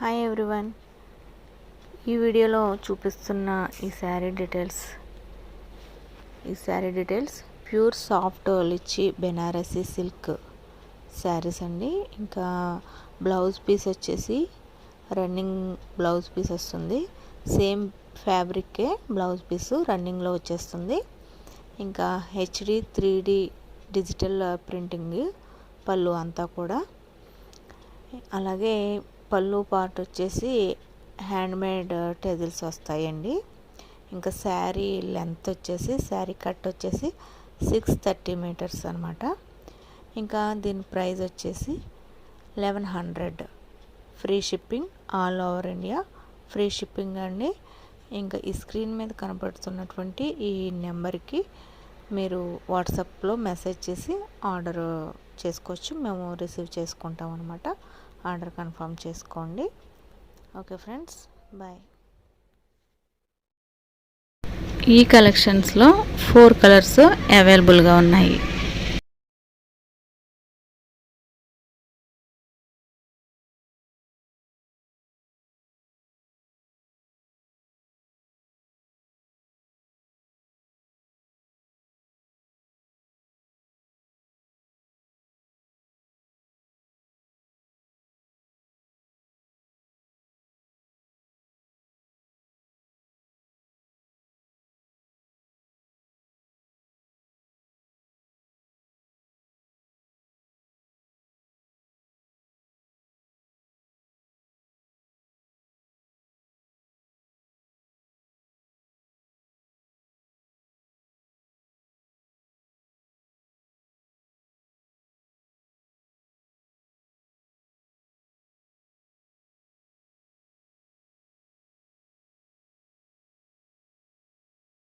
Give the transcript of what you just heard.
Hi everyone, ఈ వీడియోలో చూపిస్తున్న ఈ saree details pure soft litchi Banarasi silk sarees అండి. ఇంకా బ్లౌజ్ పీస్ వచ్చేసి రన్నింగ్ బ్లౌజ్ పీస్ వస్తుంది. సేమ్ ఫ్యాబ్రిక్కే బ్లౌజ్ పీస్ రన్నింగ్లో వచ్చేస్తుంది. ఇంకా హెచ్డి 3D డిజిటల్ ప్రింటింగ్ పళ్ళు అంతా కూడా. అలాగే పళ్ళు పార్ట్ వచ్చేసి హ్యాండ్మేడ్ టెజిల్స్ వస్తాయండి. ఇంకా శారీ లెంత్ వచ్చేసి శారీ కట్ వచ్చేసి 630 మీటర్స్ అనమాట. ఇంకా దీని ప్రైస్ వచ్చేసి 1100. Free shipping, all over India free shipping అండి. ఇంకా ఈ స్క్రీన్ మీద కనపడుతున్నటువంటి ఈ నెంబర్కి మీరు వాట్సాప్లో మెసేజ్ చేసి ఆర్డర్ చేసుకోవచ్చు. మేము రిసీవ్ చేసుకుంటాం అనమాట. ఆర్డర్ కన్ఫర్మ్ చేసుకోండి. Okay friends, bye. ఈ కలెక్షన్స్లో 4 కలర్స్ అవైలబుల్గా ఉన్నాయి.